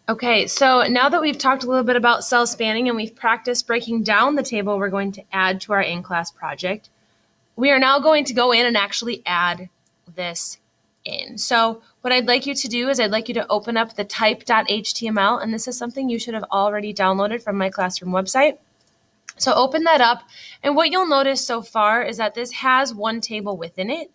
Okay, so now that we've talked a little bit about cell spanning and we've practiced breaking down the table we're going to add to our in-class project, we are now going to go in and actually add this in. So what I'd like you to do is I'd like you to open up the type.html, and this is something you should have already downloaded from my classroom website. So open that up, and what you'll notice so far is that this has one table within it.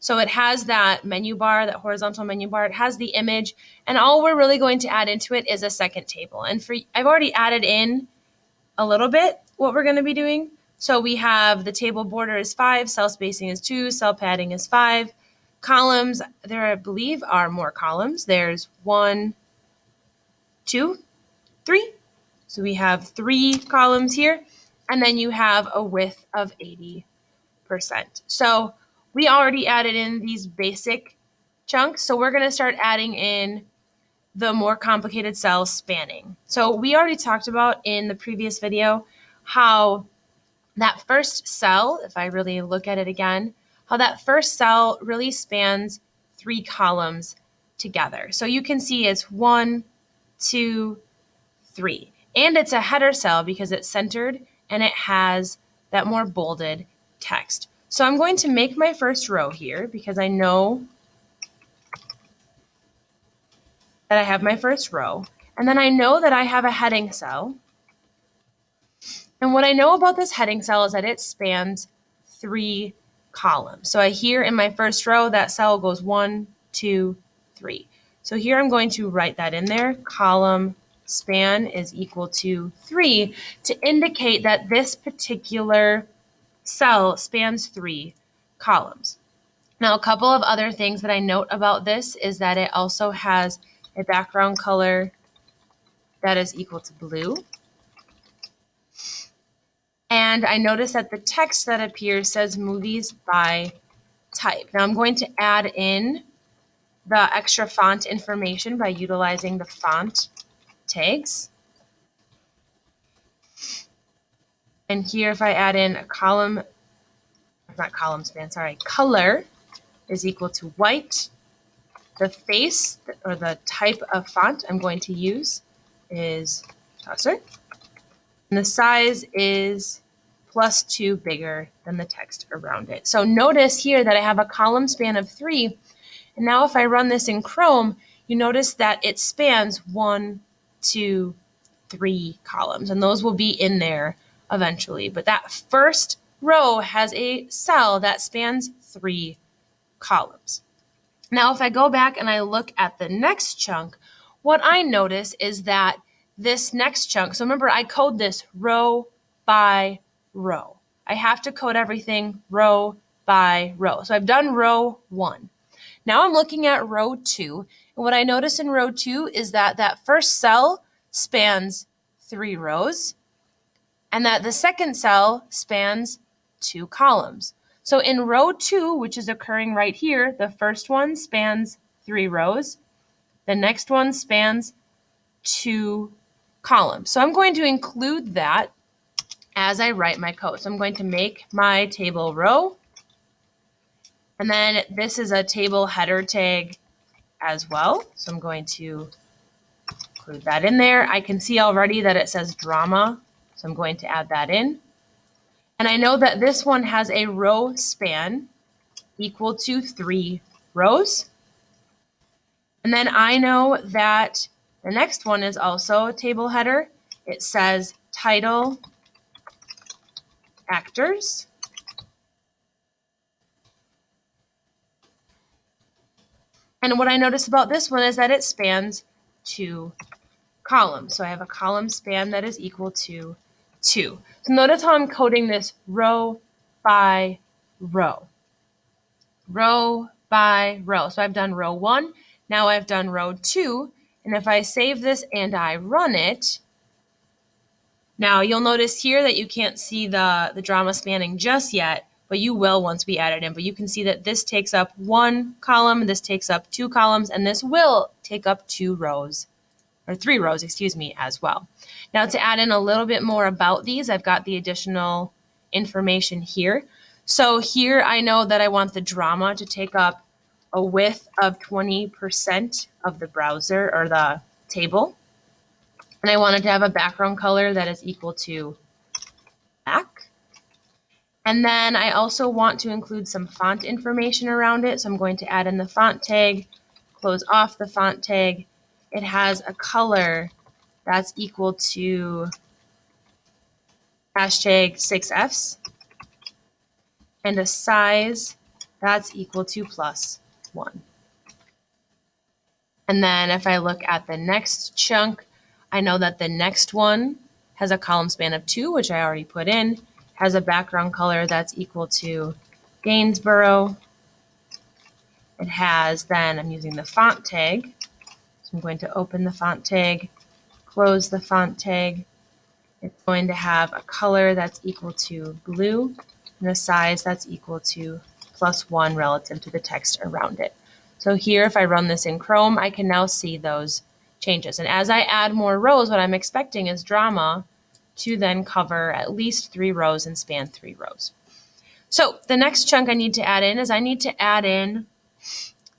So it has that menu bar, that horizontal menu bar, it has the image, and all we're really going to add into it is a second table. And I've already added in a little bit what we're going to be doing. So we have the table border is 5, cell spacing is 2, cell padding is 5. Columns, there I believe are more columns. There's 1, 2, 3. So we have 3 columns here, and then you have a width of 80%. So we already added in these basic chunks, so we're going to start adding in the more complicated cell spanning. So we already talked about in the previous video how that first cell, if I really look at it again, how that first cell really spans 3 columns together. So you can see it's 1, 2, 3. And it's a header cell because it's centered and it has that more bolded text. So I'm going to make my first row here because I know that I have my first row. And then I know that I have a heading cell. And what I know about this heading cell is that it spans 3 columns. So here in my first row, that cell goes 1, 2, 3. So here I'm going to write that in there. Column span is equal to 3 to indicate that this particular cell spans 3 columns. Now, a couple of other things that I note about this is that it also has a background color that is equal to blue. And I notice that the text that appears says movies by type. Now I'm going to add in the extra font information by utilizing the font tags. And here if I add in a color is equal to white. The face or the type of font I'm going to use is Chaucer. And the size is +2 bigger than the text around it. So notice here that I have a column span of 3. And now if I run this in Chrome, you notice that it spans 1, 2, 3 columns. And those will be in there eventually. But that first row has a cell that spans 3 columns. Now if I go back and I look at the next chunk, what I notice is that this next chunk, so remember I code this row by row. I have to code everything row by row. So I've done row 1. Now I'm looking at row 2, and what I notice in row 2 is that that first cell spans 3 rows, and that the second cell spans 2 columns. So in row 2, which is occurring right here, the first one spans 3 rows, the next one spans 2 columns. So I'm going to include that as I write my code. So I'm going to make my table row, and then this is a table header tag as well. So I'm going to include that in there. I can see already that it says drama, so I'm going to add that in. And I know that this one has a row span equal to 3 rows. And then I know that the next one is also a table header. It says title actors. And what I notice about this one is that it spans 2 columns. So I have a column span that is equal to 2. So notice how I'm coding this row by row. Row by row. So I've done row 1. Now I've done row 2. And if I save this and I run it, now you'll notice here that you can't see the drama spanning just yet, but you will once we add it in. But you can see that this takes up 1 column, this takes up 2 columns, and this will take up 2 rows, or 3 rows, excuse me, as well. Now to add in a little bit more about these, I've got the additional information here. So here I know that I want the drama to take up a width of 20% of the browser, or the table. And I wanted to have a background color that is equal to black. And then I also want to include some font information around it. So I'm going to add in the font tag, close off the font tag. It has a color that's equal to hashtag 6Fs and a size that's equal to +1. And then if I look at the next chunk, I know that the next one has a column span of 2, which I already put in, has a background color that's equal to Gainsborough. It has then, I'm using the font tag, so I'm going to open the font tag, close the font tag. It's going to have a color that's equal to blue and a size that's equal to +1 relative to the text around it. So here, if I run this in Chrome, I can now see those changes. And as I add more rows, what I'm expecting is drama to then cover at least 3 rows and span 3 rows. So the next chunk I need to add in is I need to add in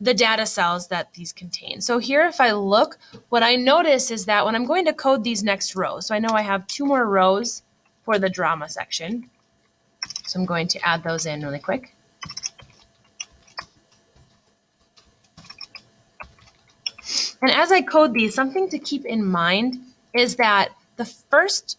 the data cells that these contain. So here, if I look, what I notice is that when I'm going to code these next rows, so I know I have 2 more rows for the drama section. So I'm going to add those in really quick. And as I code these, something to keep in mind is that the first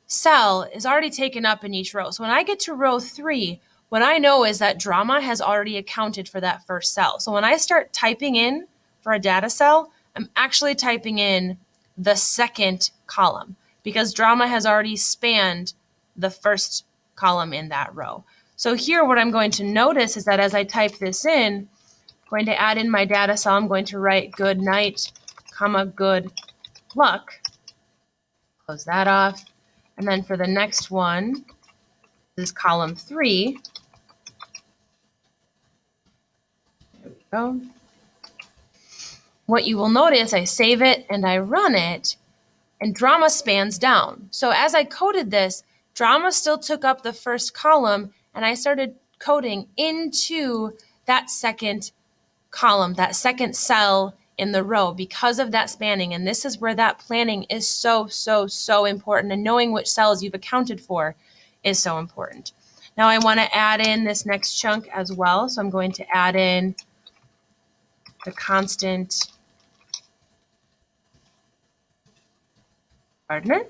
cell is already taken up in each row. So when I get to row 3, what I know is that drama has already accounted for that first cell. So when I start typing in for a data cell, I'm actually typing in the second column because drama has already spanned the first column in that row. So here, what I'm going to notice is that as I type this in, I'm going to add in my data cell. I'm going to write good night, comma, good luck. Close that off. And then for the next one, this is column 3. There we go. What you will notice, I save it and I run it, and drama spans down. So as I coded this, drama still took up the first column, and I started coding into that second column, that second cell in the row because of that spanning. And this is where that planning is so important. And knowing which cells you've accounted for is so important. Now I want to add in this next chunk as well. So I'm going to add in the constant Gardner.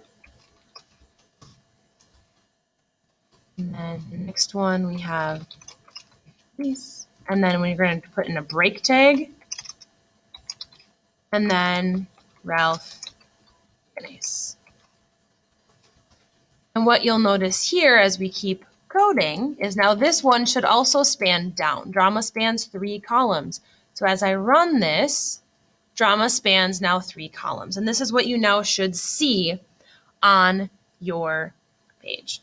And then the next one we have these. And then we're going to put in a break tag. And then Ralph Fiennes. And what you'll notice here as we keep coding is now this one should also span down. Drama spans 3 columns. So as I run this, drama spans now 3 columns. And this is what you now should see on your page.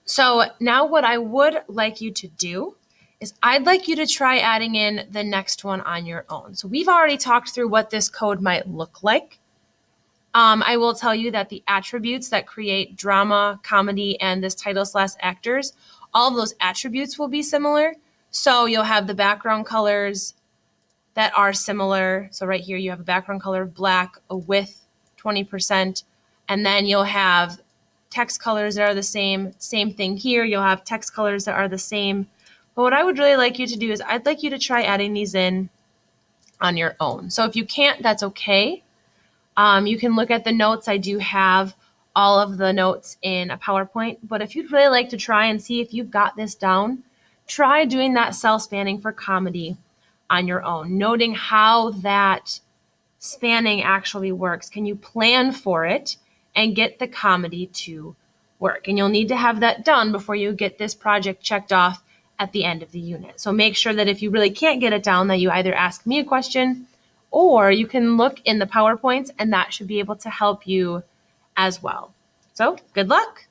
So now what I would like you to do is I'd like you to try adding in the next one on your own. So we've already talked through what this code might look like. I will tell you that the attributes that create drama, comedy, and this title/actors, all of those attributes will be similar. So you'll have the background colors that are similar. So right here you have a background color of black, a width 20%, and then you'll have text colors that are the same. Same thing here. You'll have text colors that are the same. But what I would really like you to do is I'd like you to try adding these in on your own. So if you can't, that's okay. You can look at the notes. I do have all of the notes in a PowerPoint. But if you'd really like to try and see if you've got this down, try doing that cell spanning for comedy on your own, noting how that spanning actually works. Can you plan for it and get the comedy to work? And you'll need to have that done before you get this project checked off at the end of the unit. So make sure that if you really can't get it down, that you either ask me a question or you can look in the PowerPoints, and that should be able to help you as well. So good luck.